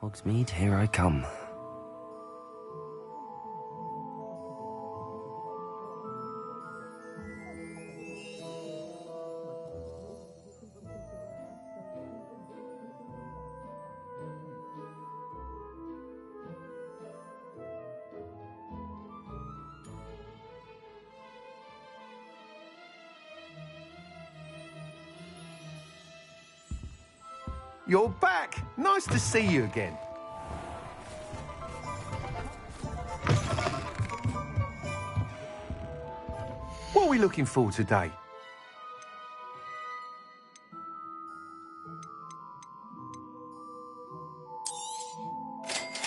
Hogsmeade, here I come. You're back! Nice to see you again. What are we looking for today?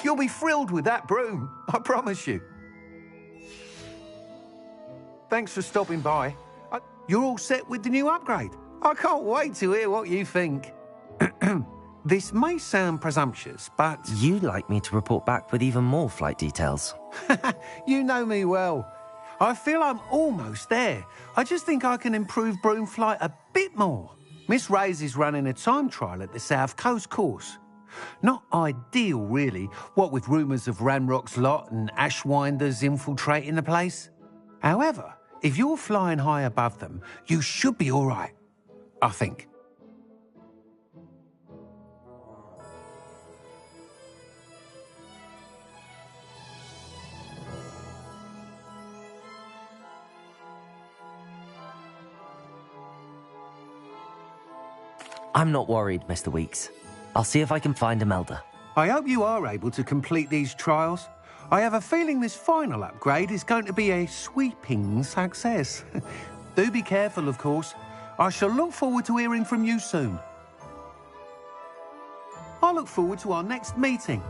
You'll be thrilled with that broom, I promise you. Thanks for stopping by. You're all set with the new upgrade. I can't wait to hear what you think. This may sound presumptuous, but... You'd like me to report back with even more flight details. You know me well. I feel I'm almost there. I just think I can improve broom flight a bit more. Miss Ray's is running a time trial at the South Coast course. Not ideal, really, what with rumours of Ranrock's lot and Ashwinders infiltrating the place. However, if you're flying high above them, you should be all right, I think. I'm not worried, Mr. Weeks. I'll see if I can find Imelda. I hope you are able to complete these trials. I have a feeling this final upgrade is going to be a sweeping success. Do be careful, of course. I shall look forward to hearing from you soon. I look forward to our next meeting.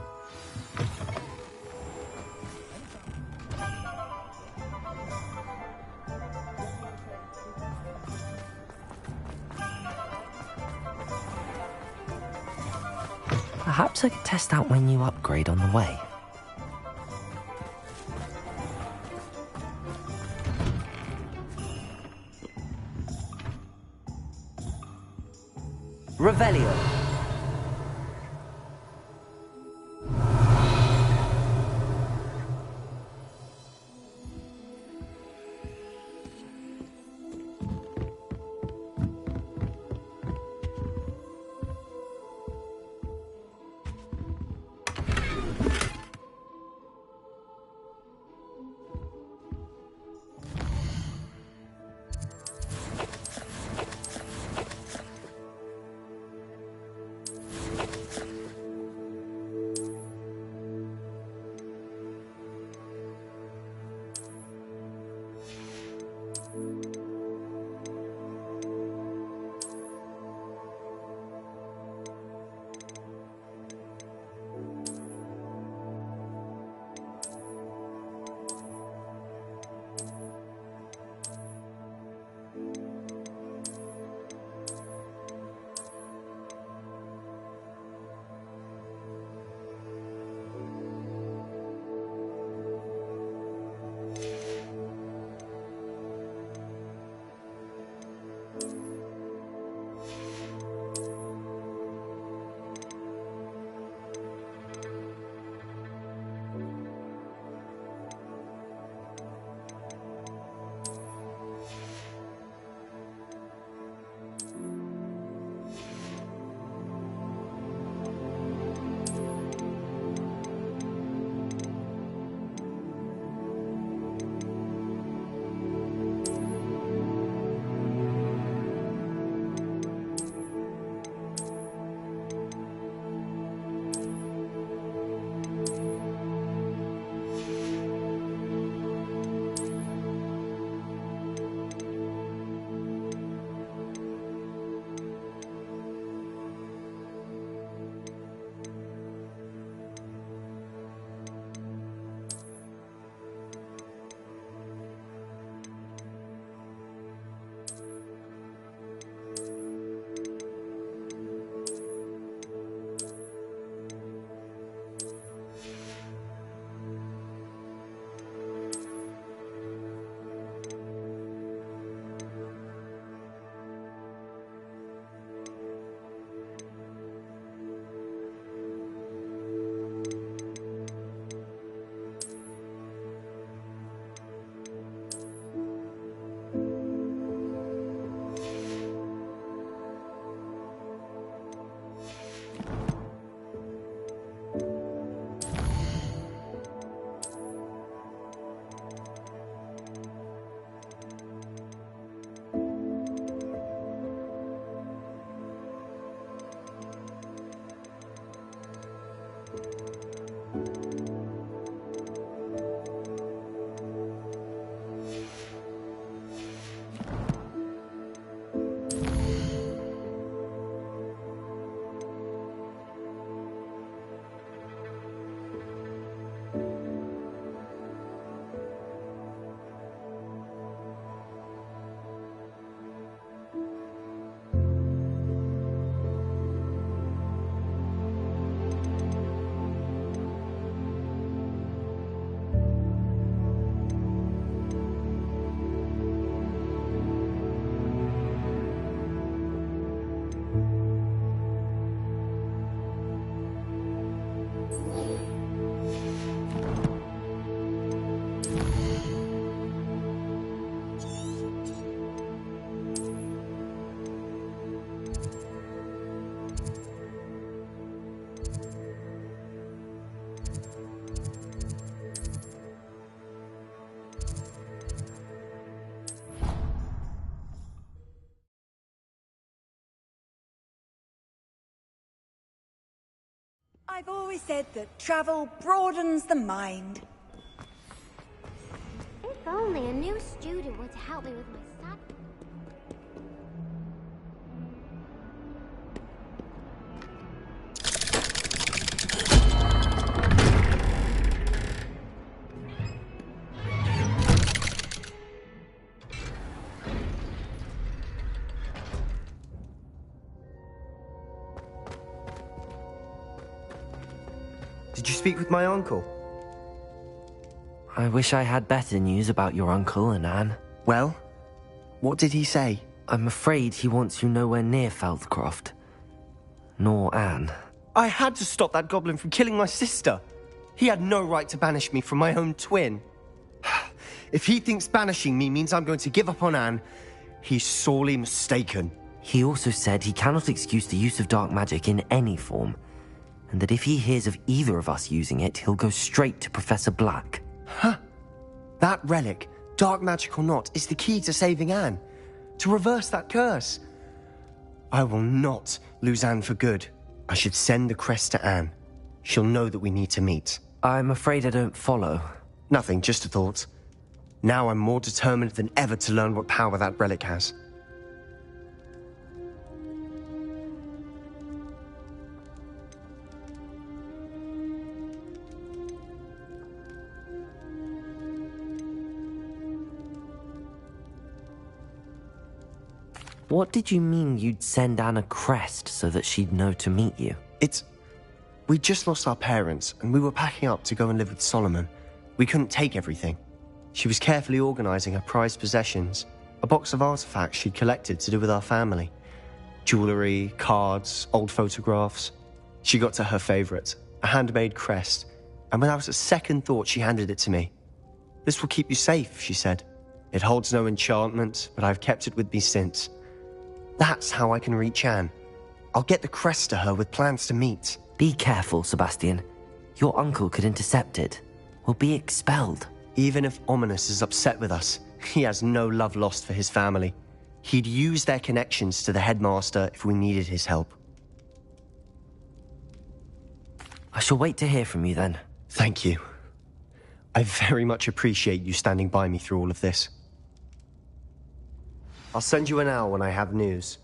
Perhaps I could test out my new upgrade on the way. Revelio. I've always said that travel broadens the mind. If only a new student were to help me with my study. Did you speak with my uncle? I wish I had better news about your uncle and Anne. Well, what did he say? I'm afraid he wants you nowhere near Feldcroft. Nor Anne. I had to stop that goblin from killing my sister. He had no right to banish me from my own twin. If he thinks banishing me means I'm going to give up on Anne, he's sorely mistaken. He also said he cannot excuse the use of dark magic in any form, and that if he hears of either of us using it, he'll go straight to Professor Black. Huh. That relic, dark magic or not, is the key to saving Anne. To reverse that curse. I will not lose Anne for good. I should send the crest to Anne. She'll know that we need to meet. I'm afraid I don't follow. Nothing, just a thought. Now I'm more determined than ever to learn what power that relic has. What did you mean you'd send Anne a crest so that she'd know to meet you? We just lost our parents, and we were packing up to go and live with Solomon. We couldn't take everything. She was carefully organizing her prized possessions, a box of artifacts she'd collected to do with our family. Jewelry, cards, old photographs. She got to her favorite, a handmade crest, and without a second thought she handed it to me. "This will keep you safe," she said. "It holds no enchantment, but I've kept it with me since. That's how I can reach Anne. I'll get the crest to her with plans to meet." Be careful, Sebastian. Your uncle could intercept it. We'll be expelled. Even if Ominous is upset with us, he has no love lost for his family. He'd use their connections to the headmaster if we needed his help. I shall wait to hear from you then. Thank you. I very much appreciate you standing by me through all of this. I'll send you an owl when I have news.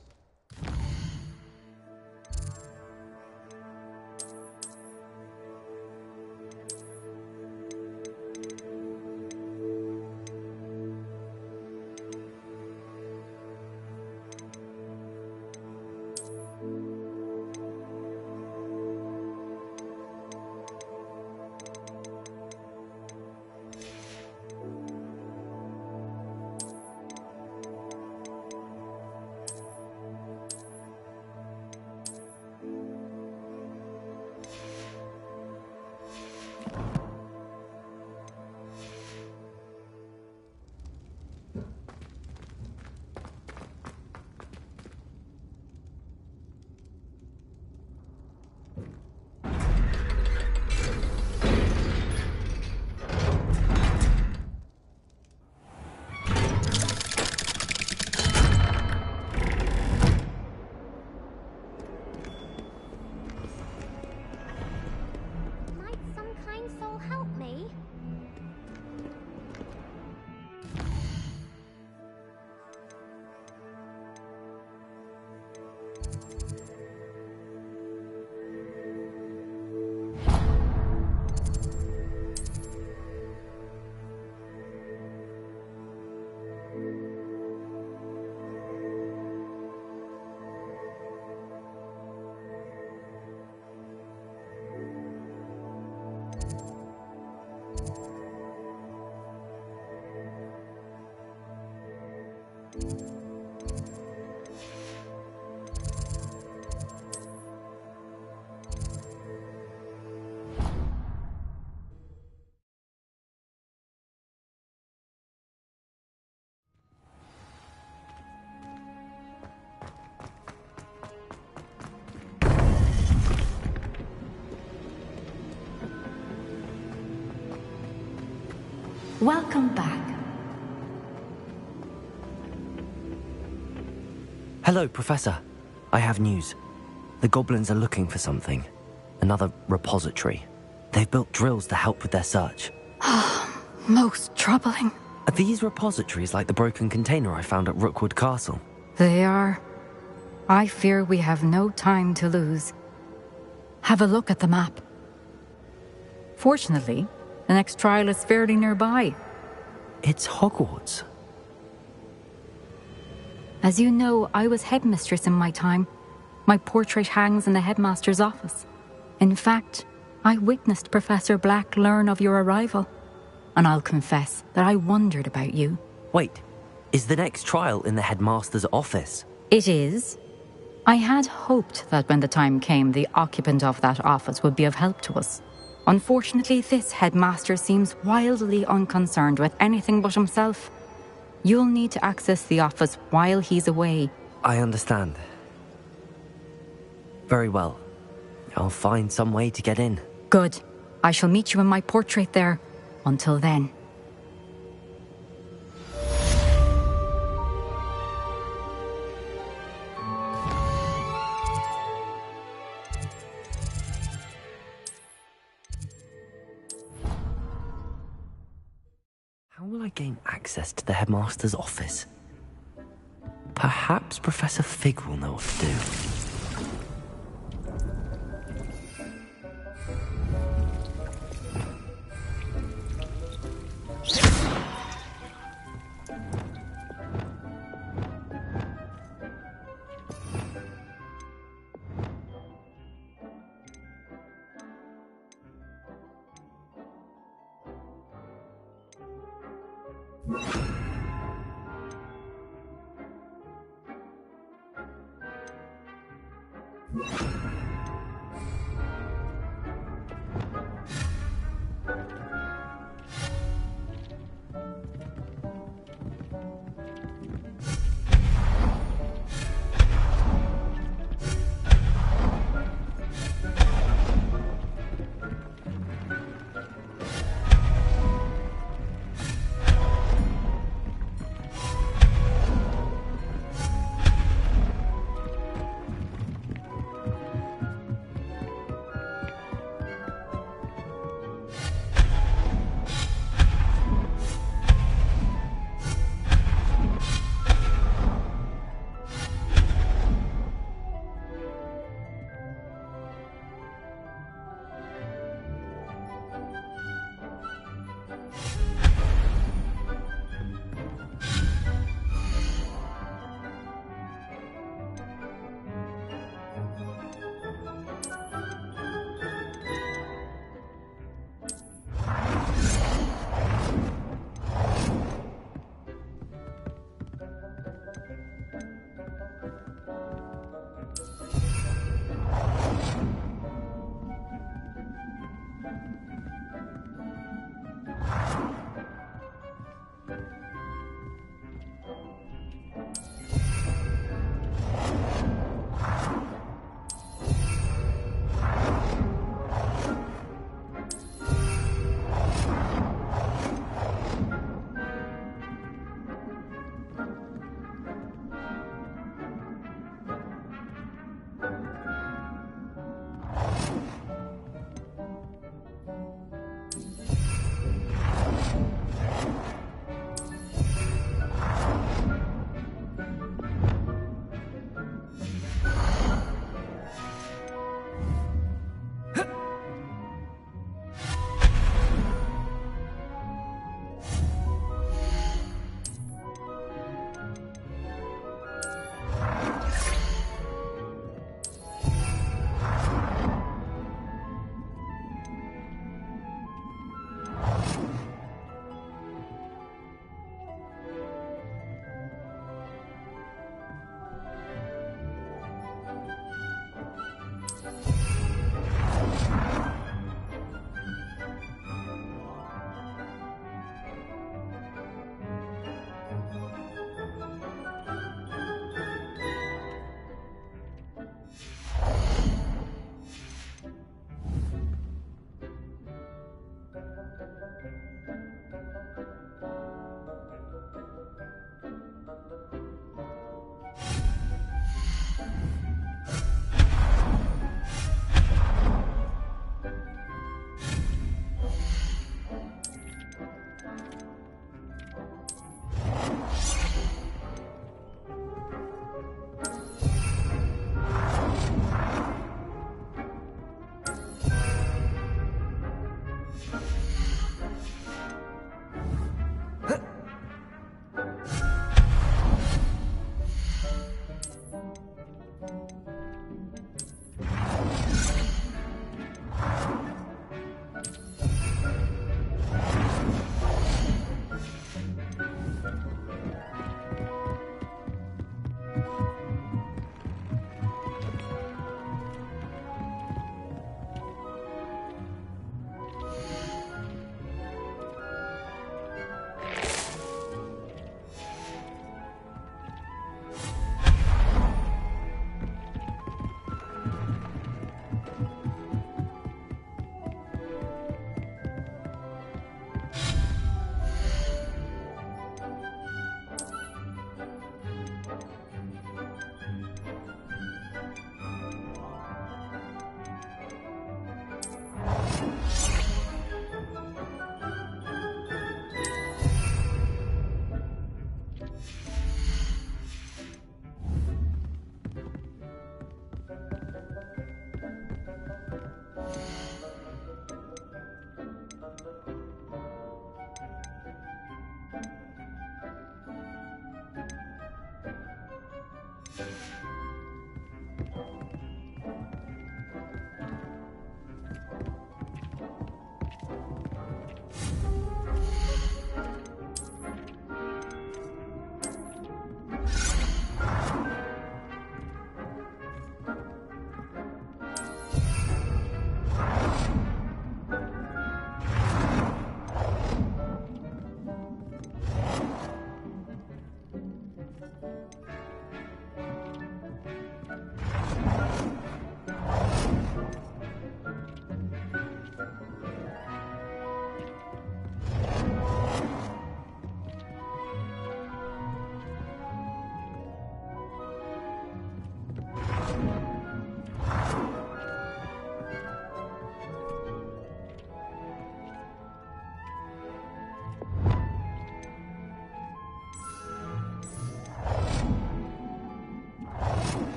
Might some kind soul help me? Welcome back. Hello, Professor. I have news. The goblins are looking for something. Another repository. They've built drills to help with their search. Most troubling. Are these repositories like the broken container I found at Rookwood Castle? They are. I fear we have no time to lose. Have a look at the map. Fortunately, the next trial is fairly nearby. It's Hogwarts. As you know, I was headmistress in my time. My portrait hangs in the headmaster's office. In fact, I witnessed Professor Black learn of your arrival. And I'll confess that I wondered about you. Wait, is the next trial in the headmaster's office? It is. I had hoped that when the time came, the occupant of that office would be of help to us. Unfortunately, this headmaster seems wildly unconcerned with anything but himself. You'll need to access the office while he's away. I understand. Very well. I'll find some way to get in. Good. I shall meet you in my portrait there. Until then. How will I gain access to the headmaster's office? Perhaps Professor Fig will know what to do.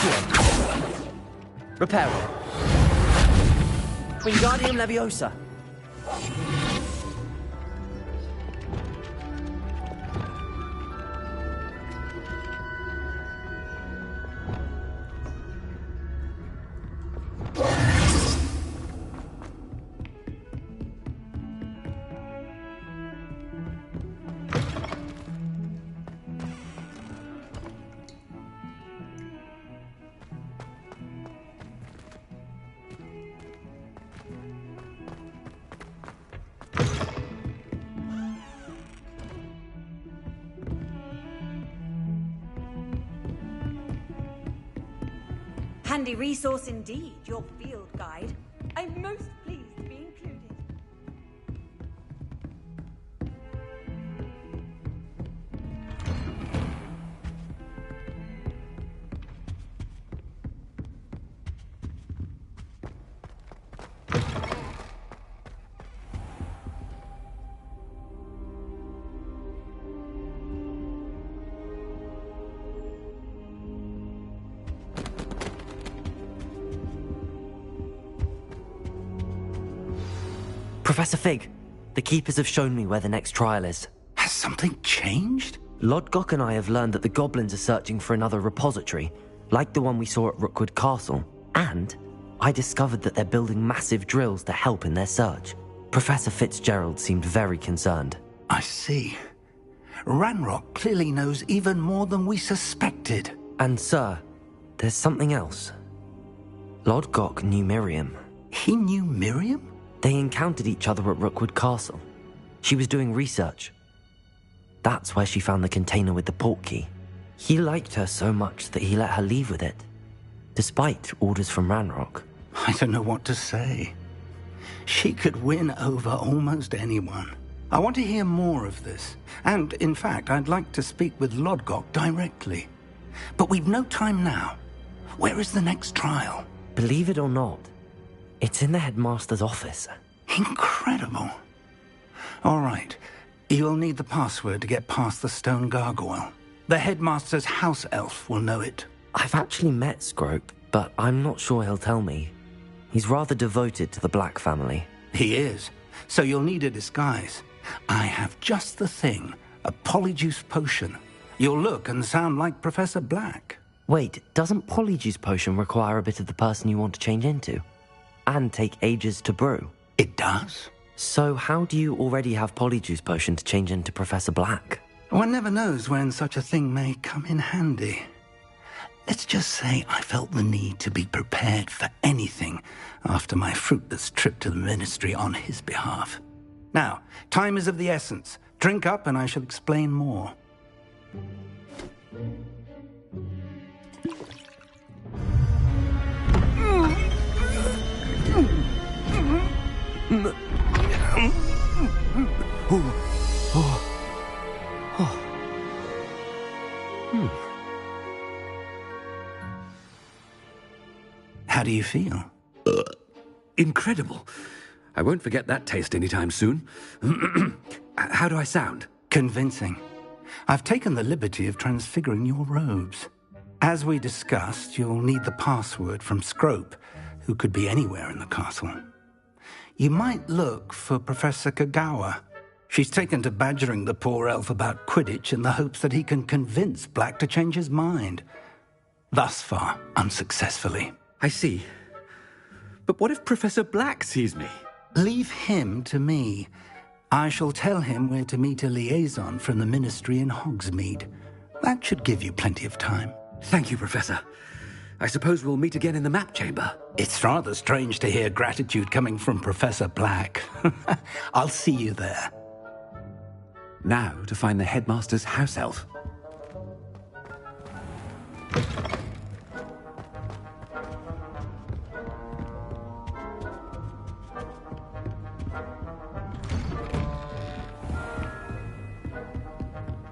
Accio. Reparo. Wingardium Leviosa. Handy resource indeed, your field guide. I'm most pleased to be included. Professor Fig, the Keepers have shown me where the next trial is. Has something changed? Lodgok and I have learned that the goblins are searching for another repository, like the one we saw at Rookwood Castle. And I discovered that they're building massive drills to help in their search. Professor Fitzgerald seemed very concerned. I see. Ranrock clearly knows even more than we suspected. And sir, there's something else. Lodgok knew Miriam. He knew Miriam? They encountered each other at Rookwood Castle. She was doing research. That's where she found the container with the port key. He liked her so much that he let her leave with it, despite orders from Ranrock. I don't know what to say. She could win over almost anyone. I want to hear more of this. And, in fact, I'd like to speak with Lodgok directly. But we've no time now. Where is the next trial? Believe it or not, it's in the headmaster's office. Incredible. All right. You'll need the password to get past the stone gargoyle. The headmaster's house elf will know it. I've actually met Scrope, but I'm not sure he'll tell me. He's rather devoted to the Black family. He is. So you'll need a disguise. I have just the thing. A polyjuice potion. You'll look and sound like Professor Black. Wait, doesn't Polyjuice Potion require a bit of the person you want to change into? And take ages to brew? It does? So how do you already have Polyjuice Potion to change into Professor Black? One never knows when such a thing may come in handy. Let's just say I felt the need to be prepared for anything after my fruitless trip to the Ministry on his behalf. Now, time is of the essence. Drink up and I shall explain more. How do you feel? Incredible. I won't forget that taste anytime soon. How do I sound? Convincing. I've taken the liberty of transfiguring your robes. As we discussed, you'll need the password from Scrope, who could be anywhere in the castle. You might look for Professor Kagawa. She's taken to badgering the poor elf about Quidditch in the hopes that he can convince Black to change his mind. Thus far, unsuccessfully. I see. But what if Professor Black sees me? Leave him to me. I shall tell him where to meet a liaison from the Ministry in Hogsmeade. That should give you plenty of time. Thank you, Professor. I suppose we'll meet again in the map chamber. It's rather strange to hear gratitude coming from Professor Black. I'll see you there. Now to find the headmaster's house elf.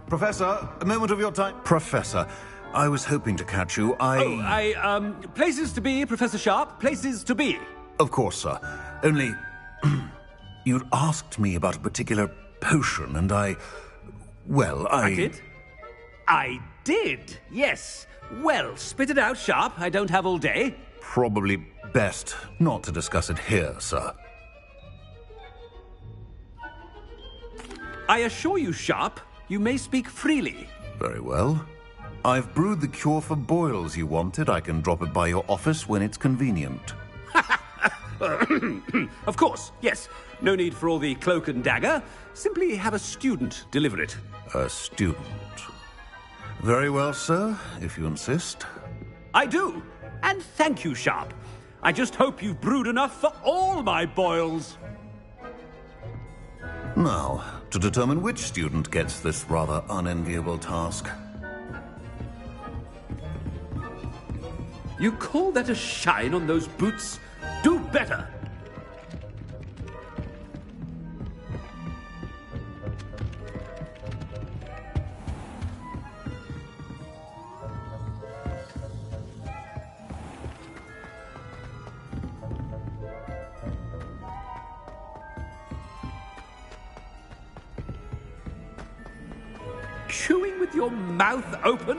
Professor, a moment of your time. Professor, I was hoping to catch you. Places to be, Professor Sharp. Places to be. Of course, sir. Only, you'd asked me about a particular potion, and I did? I did, yes. Well, spit it out, Sharp. I don't have all day. Probably best not to discuss it here, sir. I assure you, Sharp, you may speak freely. Very well. I've brewed the cure for boils you wanted. I can drop it by your office when it's convenient. Of course, yes. No need for all the cloak and dagger. Simply have a student deliver it. A student. Very well, sir, if you insist. I do. And thank you, Sharp. I just hope you've brewed enough for all my boils. Now, to determine which student gets this rather unenviable task. You call that a shine on those boots? Do better. Chewing with your mouth open?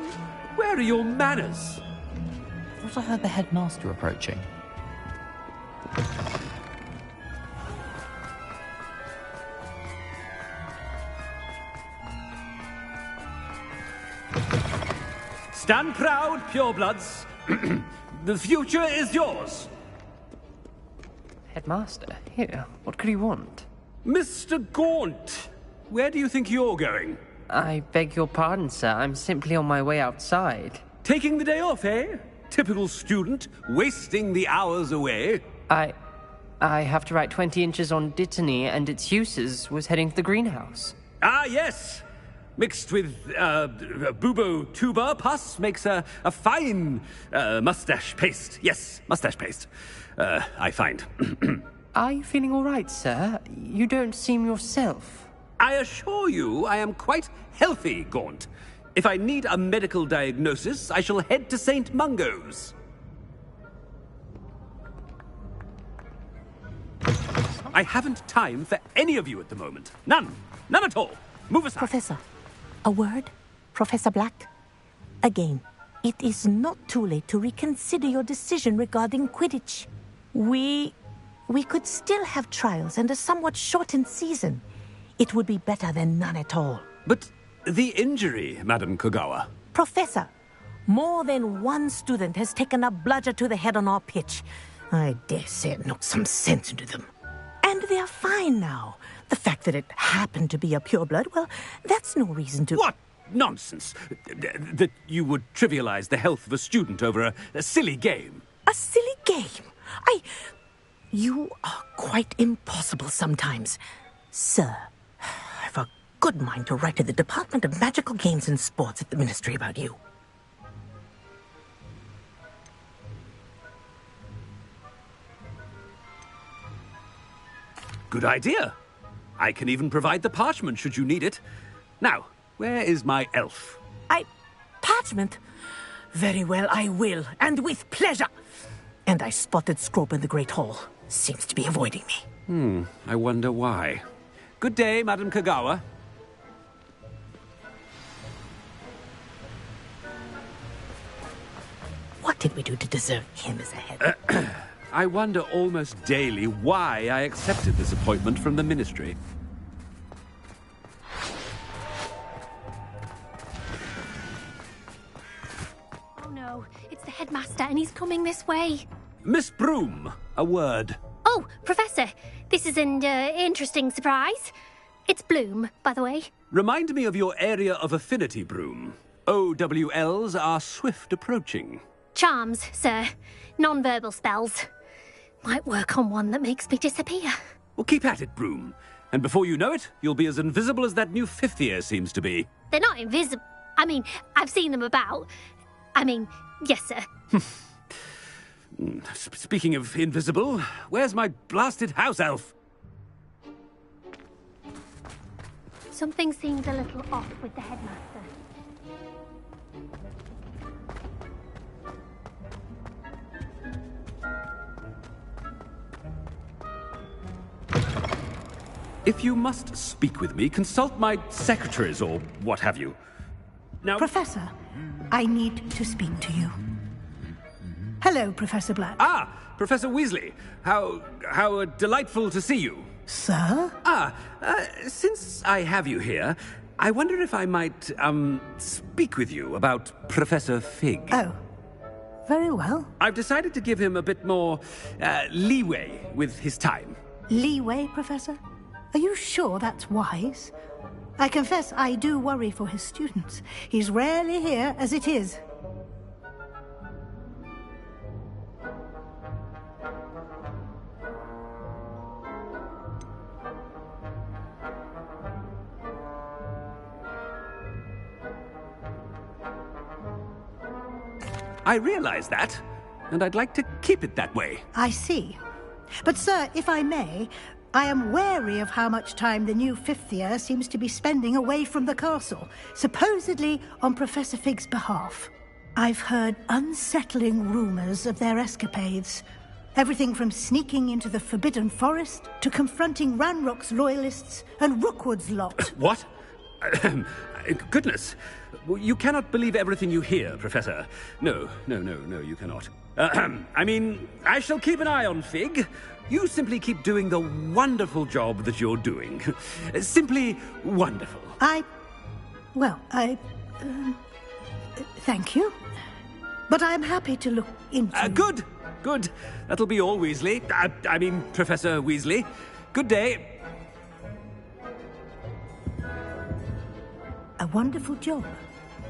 Where are your manners? I thought I heard the headmaster approaching. Stand proud, purebloods. The future is yours. Headmaster? Here, what could he want? Mr. Gaunt, where do you think you're going? I beg your pardon, sir. I'm simply on my way outside. Taking the day off, eh? Typical student, wasting the hours away. I have to write 20 inches on Dittany and its uses. Was heading to the greenhouse. Ah, yes. Mixed with bubo tuber pus makes a fine mustache paste. Yes, mustache paste. I find. Are you feeling all right, sir? You don't seem yourself. I assure you I am quite healthy, Gaunt. If I need a medical diagnosis, I shall head to St. Mungo's. I haven't time for any of you at the moment. None. None at all. Move aside. Professor, a word? Professor Black? Again, it is not too late to reconsider your decision regarding Quidditch. We could still have trials and a somewhat shortened season. It would be better than none at all. But the injury, Madam Kogawa. Professor, more than one student has taken a bludger to the head on our pitch. I dare say it knocked some sense into them. And they're fine now. The fact that it happened to be a pureblood, well, that's no reason to... What nonsense! That you would trivialize the health of a student over a silly game. A silly game? You are quite impossible sometimes. Sir, I've a good mind to write to the Department of Magical Games and Sports at the Ministry about you. Good idea. I can even provide the parchment should you need it. Now, where is my elf? Parchment? Very well, I will, and with pleasure. And I spotted Scrope in the Great Hall. Seems to be avoiding me. I wonder why. Good day, Madam Kogawa. What did we do to deserve him as a head? I wonder almost daily why I accepted this appointment from the Ministry. Oh no, it's the headmaster and he's coming this way. Miss Broom, a word. Oh, Professor, this is an interesting surprise. It's Bloom, by the way. Remind me of your area of affinity, Broom. OWLs are swift approaching. Charms, sir. Non-verbal spells. Might work on one that makes me disappear. Well, keep at it, Broom. And before you know it, you'll be as invisible as that new fifth year seems to be. They're not invisible. I mean, I've seen them about. Yes, sir. Speaking of invisible, where's my blasted house elf? Something seems a little off with the headmaster. If you must speak with me, consult my secretaries or what have you. Now, Professor, I need to speak to you. Hello, Professor Black. Ah, Professor Weasley. How delightful to see you. Sir? Since I have you here, I wonder if I might, speak with you about Professor Fig. Oh, very well. I've decided to give him a bit more, leeway with his time. Leeway, Professor? Are you sure that's wise? I confess I do worry for his students. He's rarely here as it is. I realize that, and I'd like to keep it that way. I see. But, sir, if I may, I am wary of how much time the new fifth year seems to be spending away from the castle, supposedly on Professor Fig's behalf. I've heard unsettling rumors of their escapades. Everything from sneaking into the Forbidden Forest to confronting Ranrock's loyalists and Rookwood's lot. What? Goodness. You cannot believe everything you hear, Professor. No, you cannot. I mean, I shall keep an eye on Fig. You simply keep doing the wonderful job that you're doing. Simply wonderful. Thank you. But I'm happy to look into... Good. That'll be all, Weasley. I mean, Professor Weasley. Good day. A wonderful job.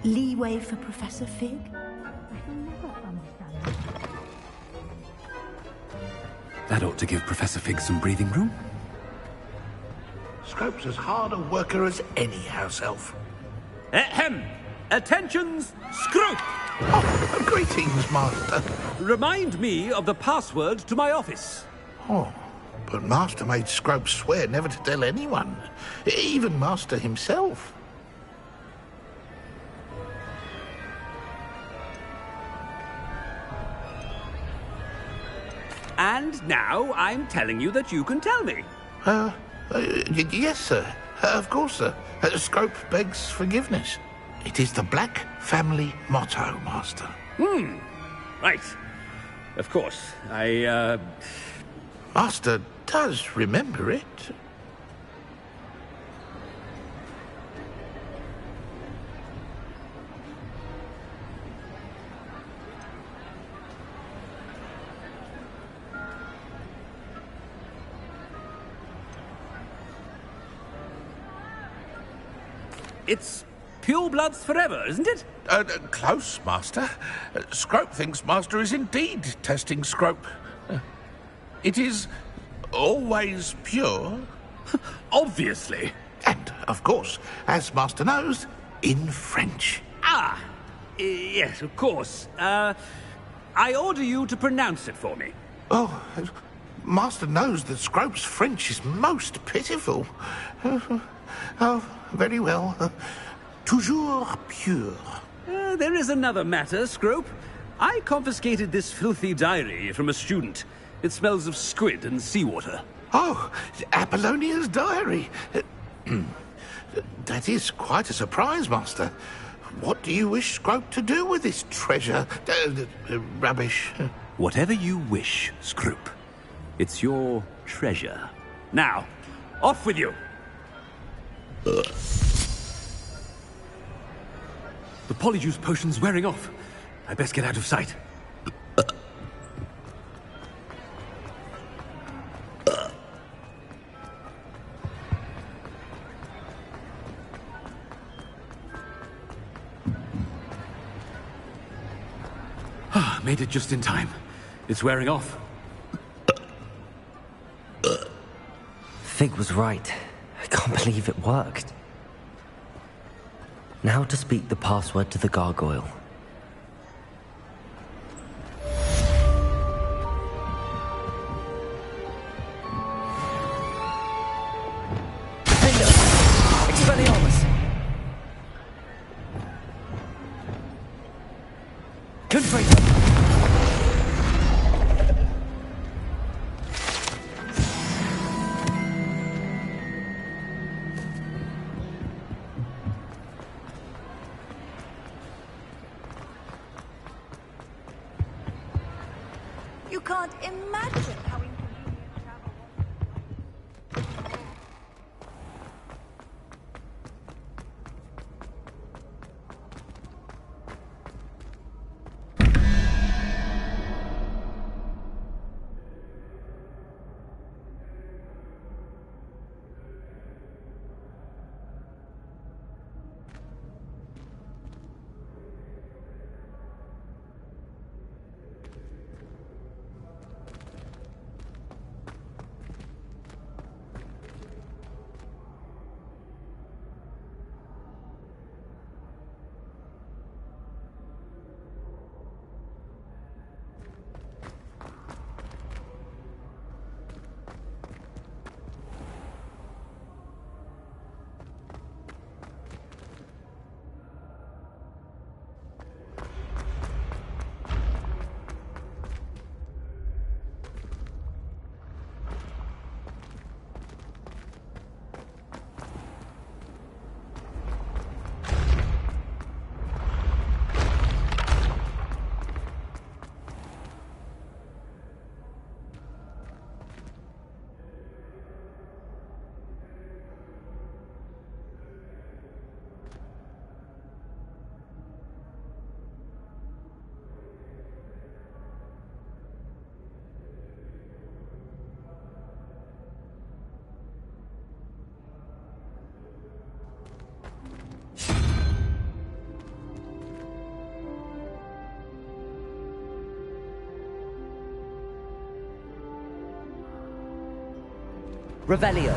Leeway for Professor Fig. I can never understand. That ought to give Professor Fig some breathing room. Scrope's as hard a worker as any house elf. Ahem! Attentions, Scrope! Oh, greetings, Master. Remind me of the password to my office. Oh, but Master made Scrope swear never to tell anyone, even Master himself. And now I'm telling you that you can tell me. Yes, sir. Of course, sir. Scrope begs forgiveness. It is the Black family motto, Master. Right. Of course. Master does remember it. It's pure bloods forever, isn't it? Close, Master. Scrope thinks Master is indeed testing Scrope. It is always pure. Obviously. And, of course, as Master knows, in French. Yes, of course. I order you to pronounce it for me. Oh, Master knows that Scrope's French is most pitiful. Oh, very well. Toujours pure. There is another matter, Scrope. I confiscated this filthy diary from a student. It smells of squid and seawater. Oh, Apollonia's diary. That is quite a surprise, Master. What do you wish Scrope to do with this treasure? Rubbish. Whatever you wish, Scrope. It's your treasure. Now, off with you. The polyjuice potion's wearing off. I best get out of sight. Made it just in time. It's wearing off. Fig was right. I can't believe it worked. Now to speak the password to the gargoyle. Expelliarmus! Confringo! You can't imagine how inconvenient travel was. Revelio.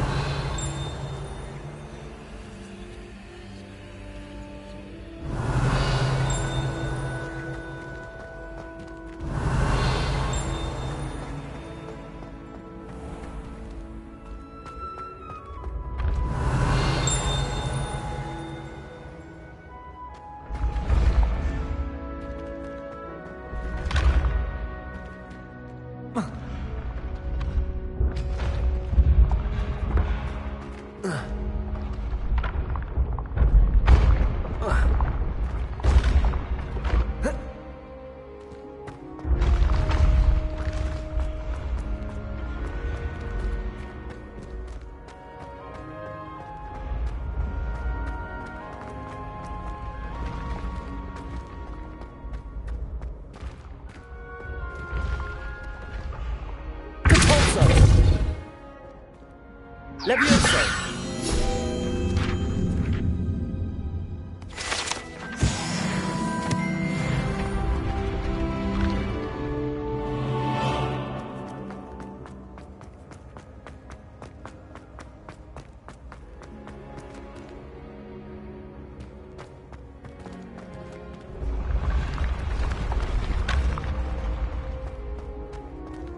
Levioso.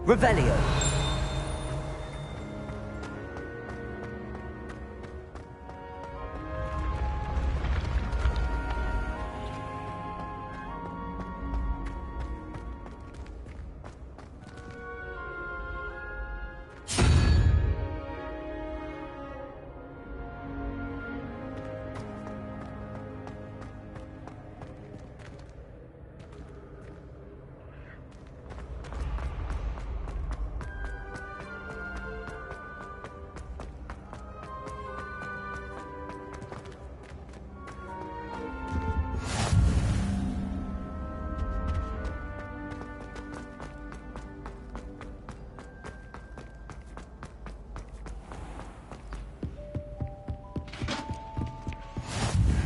Revelio.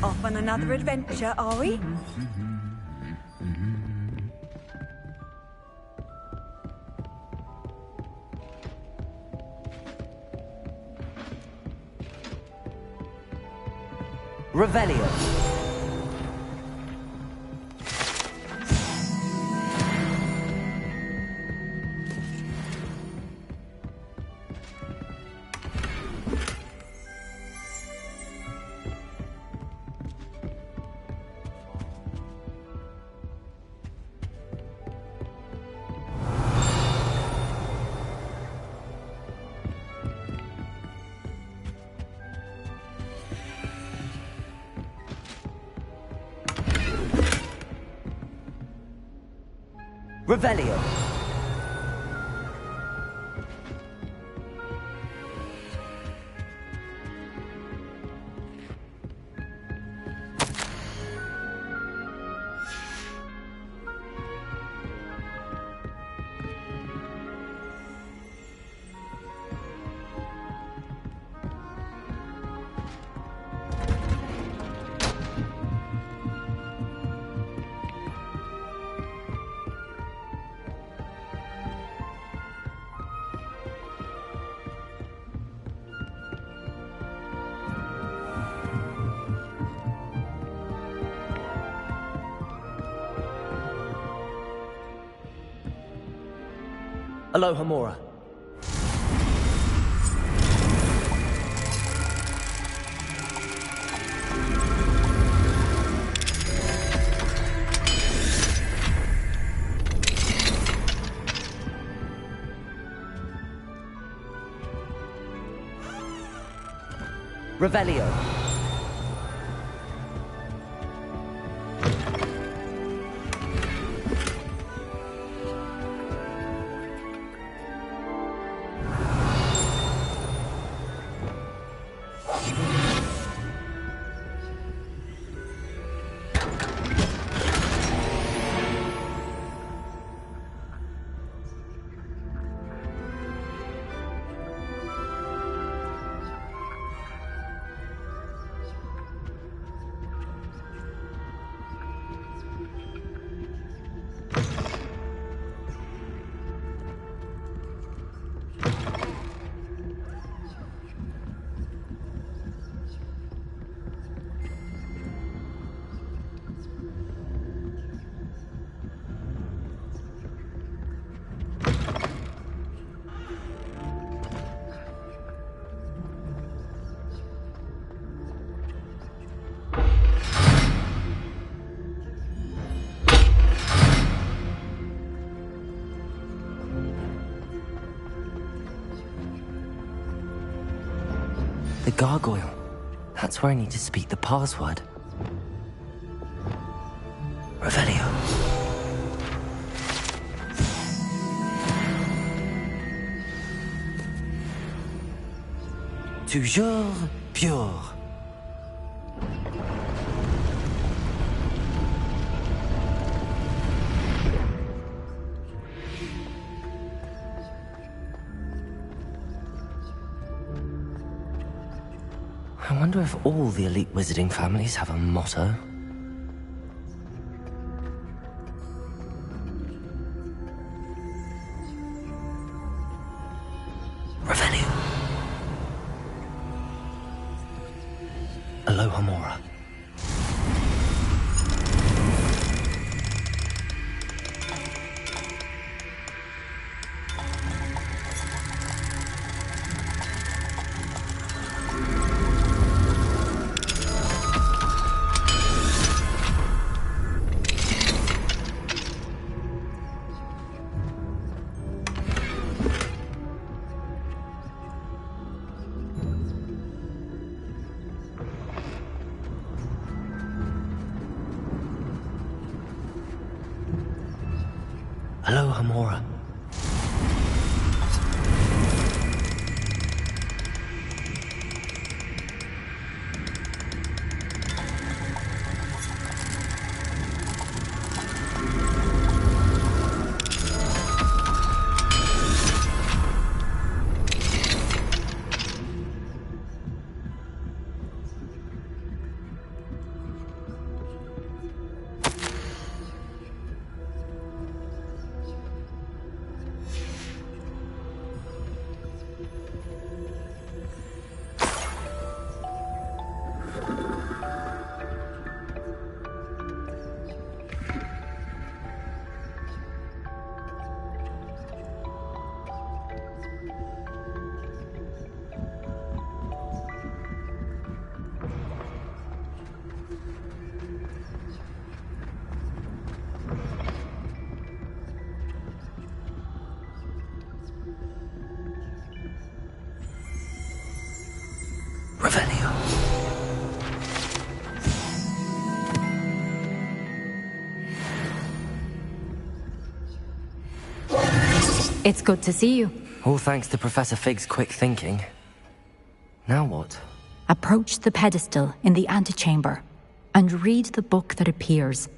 Off on another adventure, are we? Revelio. Revelio. Aloha Mora. Revelio. The gargoyle. That's where I need to speak the password. Revelio. Toujours pure. I wonder if all the elite wizarding families have a motto. Revelio. Aloha Mora. Aloha Mora. Revelio. It's good to see you. All thanks to Professor Fig's quick thinking. Now what? Approach the pedestal in the antechamber and read the book that appears.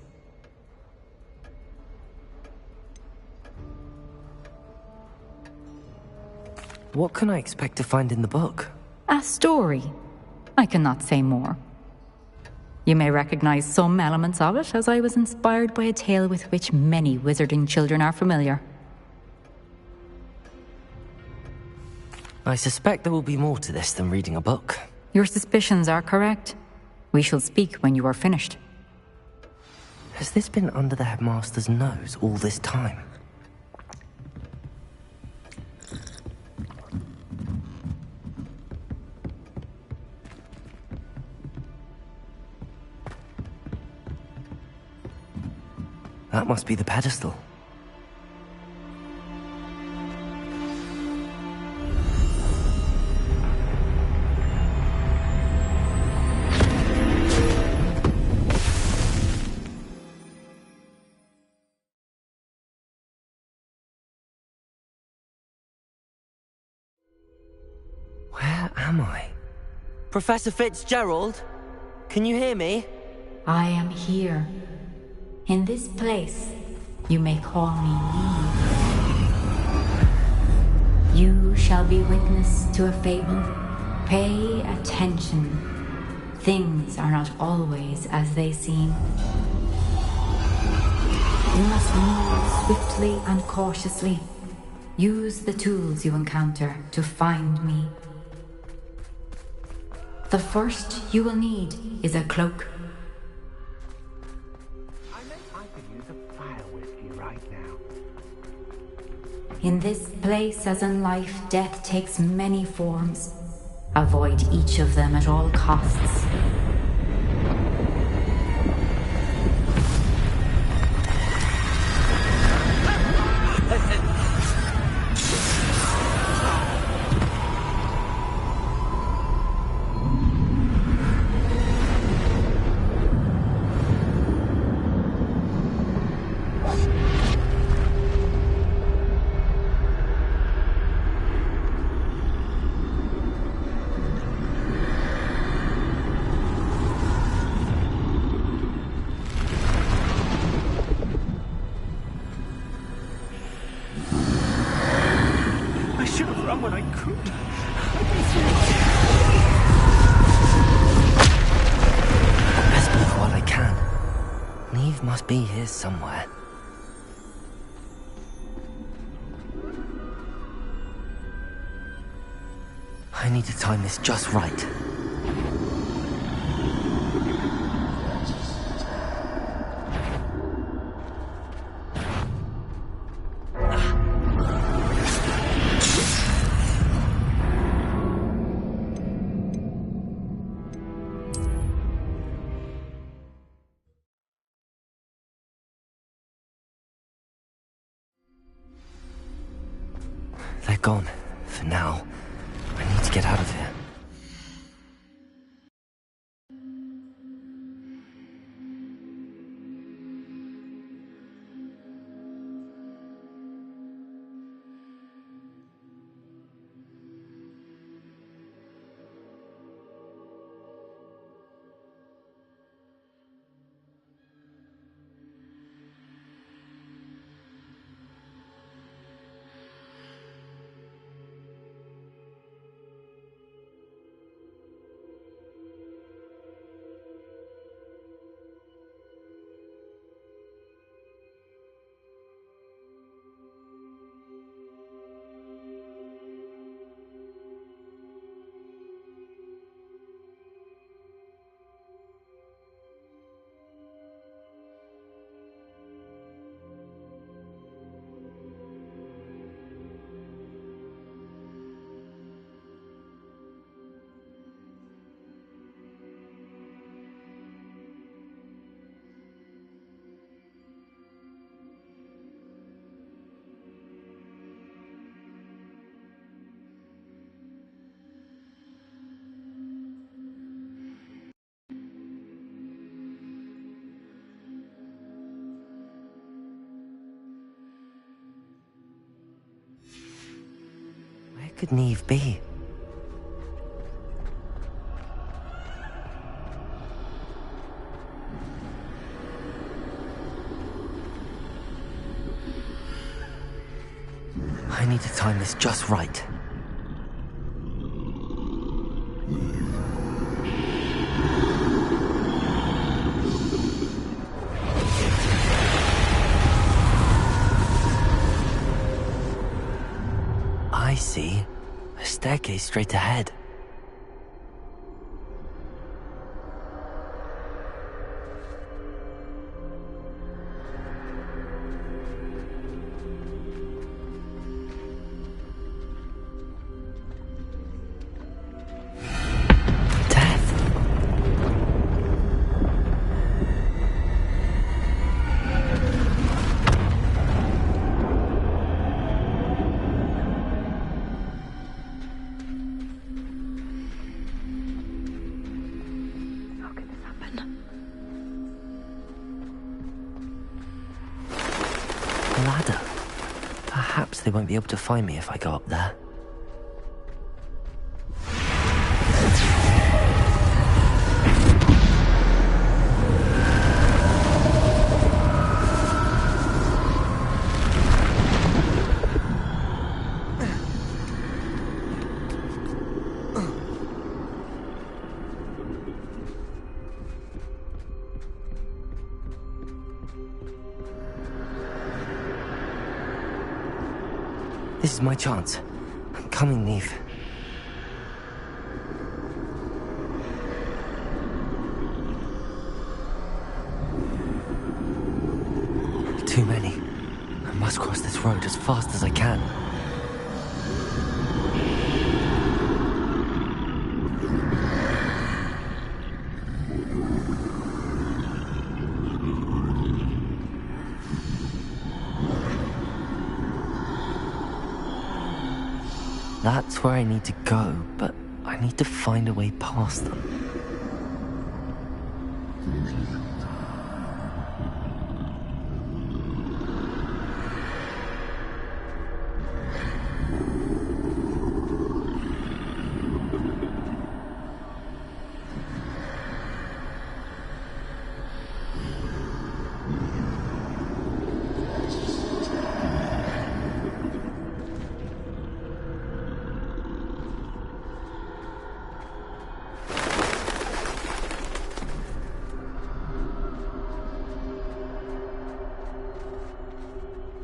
What can I expect to find in the book? A story. I cannot say more. You may recognize some elements of it, as I was inspired by a tale with which many wizarding children are familiar. I suspect there will be more to this than reading a book. Your suspicions are correct. We shall speak when you are finished. Has this been under the headmaster's nose all this time? must be the pedestal. Where am I? Professor Fitzgerald? Can you hear me? I am here. In this place, you may call me Eve. You shall be witness to a fable. Pay attention. Things are not always as they seem. You must move swiftly and cautiously. Use the tools you encounter to find me. The first you will need is a cloak. I could use a fire whiskey right now. In this place, as in life, death takes many forms. Avoid each of them at all costs. Must be here somewhere. I need to time this just right. They're gone, for now. I need to get out of here. Where could Neve be? I need to time this just right. I see. A staircase straight ahead. perhaps they won't be able to find me if I go up there. This is my chance. I'm coming, Neve. Too many. I must cross this road as fast as I can. That's where I need to go, but I need to find a way past them.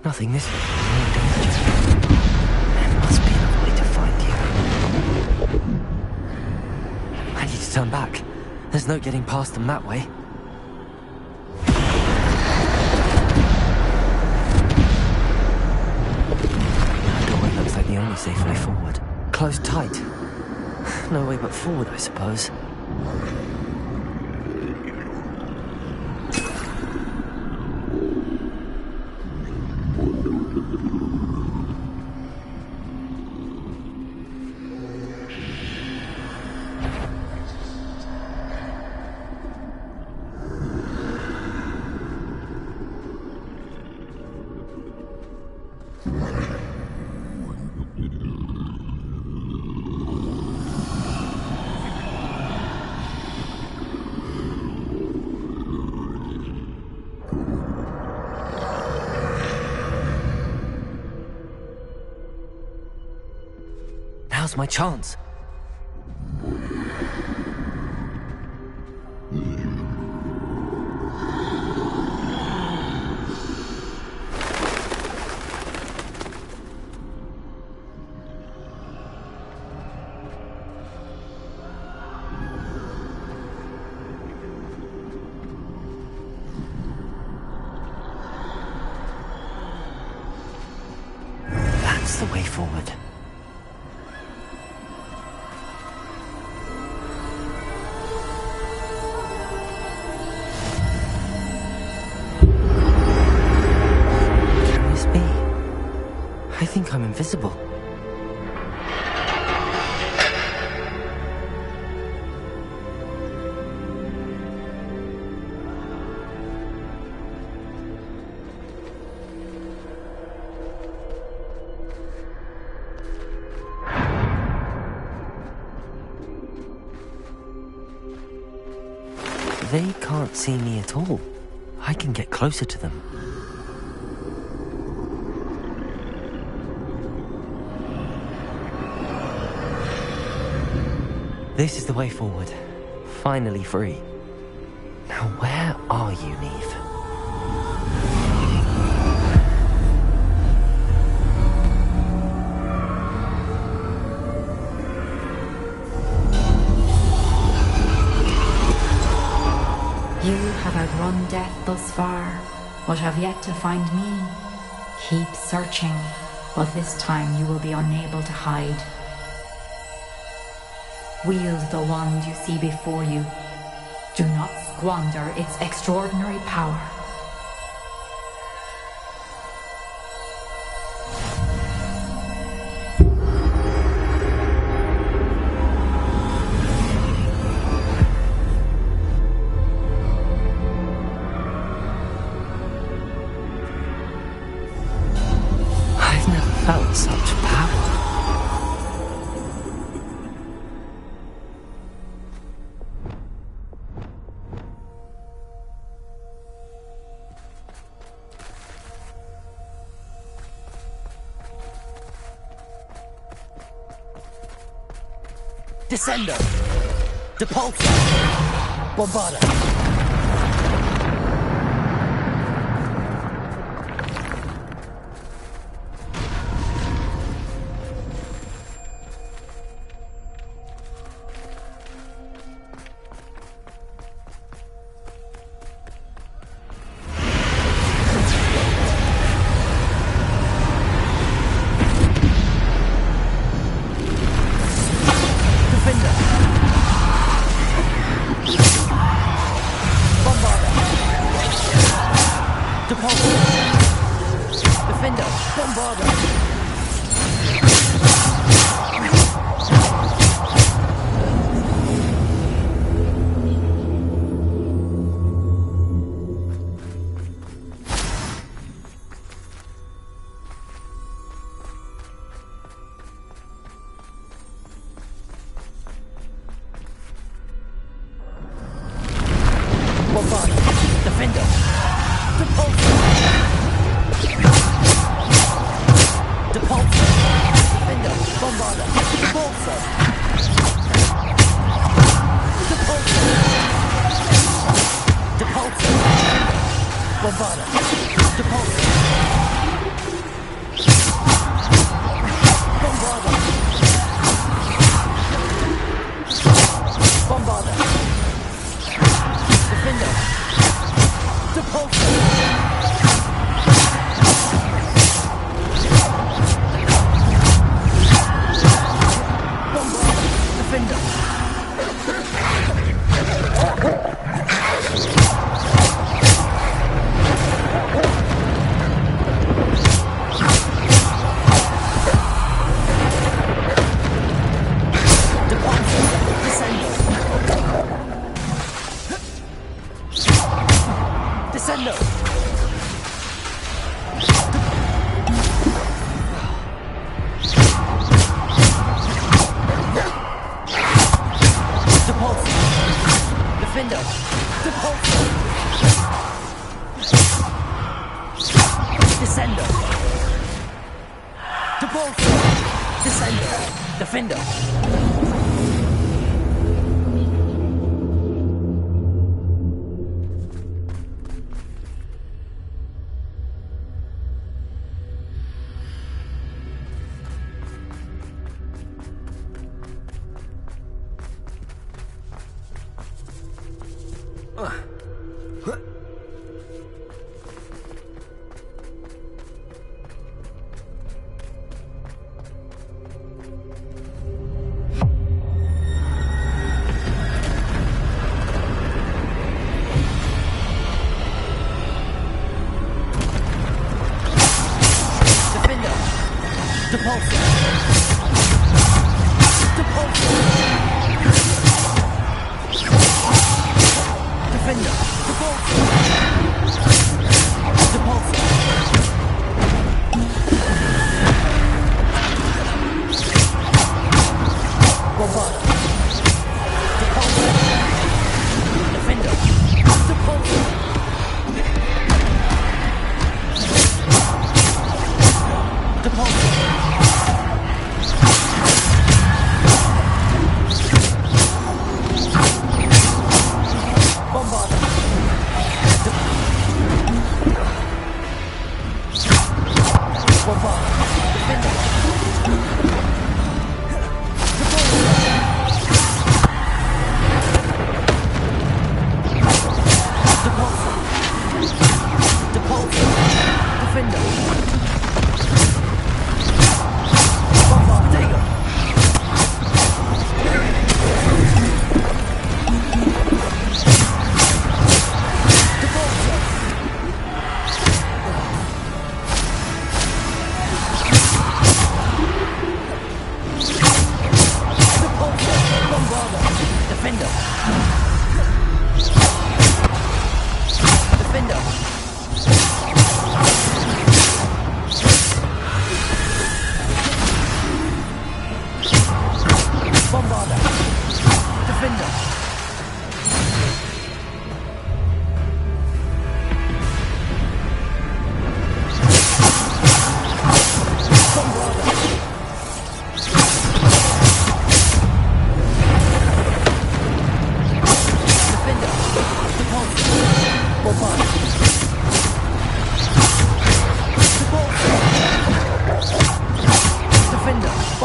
Nothing this way. No danger. There must be another way to find you. I need to turn back. There's no getting past them that way. That doorway looks like the only safe way forward. Closed tight. No way but forward, I suppose. Now's my chance. That's the way forward. I think I'm invisible. They can't see me at all. I can get closer to them. This is the way forward. Finally free. Now where are you, Neve? You have outrun death thus far, but have yet to find me. Keep searching, but this time you will be unable to hide. Wield the wand you see before you. Do not squander its extraordinary power. I've never felt such power. Descendo! Depulso! Bombarda!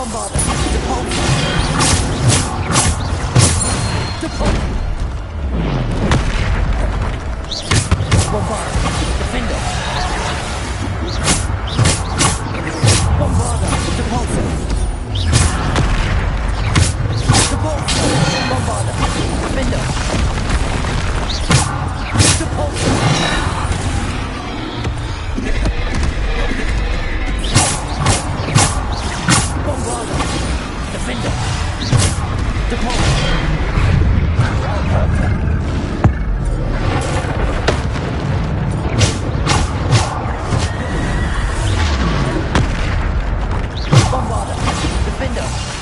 Bombarder. Depulse. Depulse. Bombarder. Defender. Bombarder. Depulse. Depulse. Bombarder. Defender. Depulse. Bombarder. Defender. Depulse. Bombarder. Defender.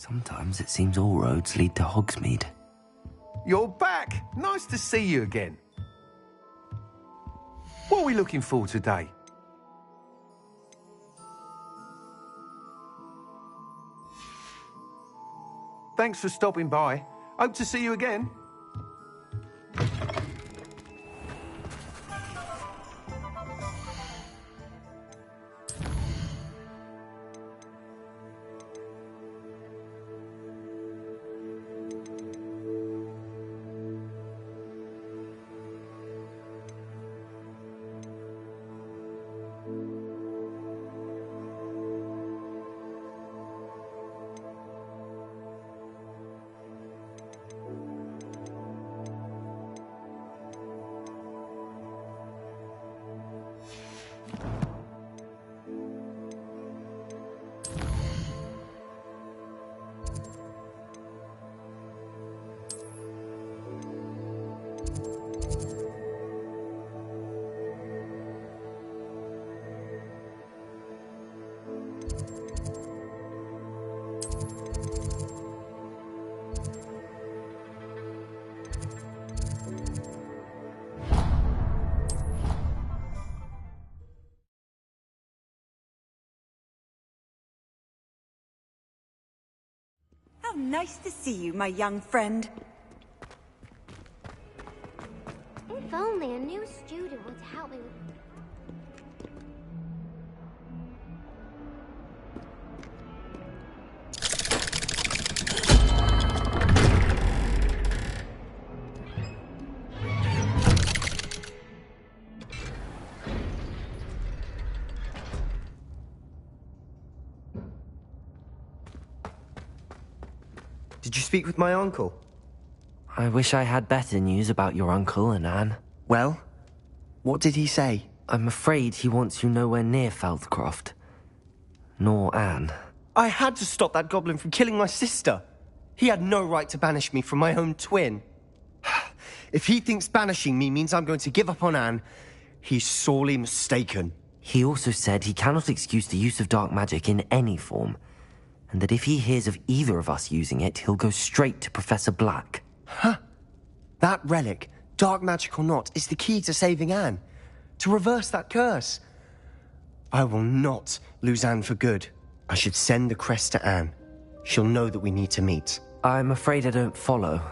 Sometimes it seems all roads lead to Hogsmeade. You're back! Nice to see you again. What are we looking for today? Thanks for stopping by. Hope to see you again. How nice to see you, my young friend. If only a new student would help me with... Did you speak with my uncle? I wish I had better news about your uncle and Anne. Well, what did he say? I'm afraid he wants you nowhere near Feldcroft. Nor Anne. I had to stop that goblin from killing my sister. He had no right to banish me from my own twin. If he thinks banishing me means I'm going to give up on Anne, he's sorely mistaken. He also said he cannot excuse the use of dark magic in any form, and that if he hears of either of us using it, he'll go straight to Professor Black. Huh? That relic, dark magic or not, is the key to saving Anne. To reverse that curse. I will not lose Anne for good. I should send the crest to Anne. She'll know that we need to meet. I'm afraid I don't follow.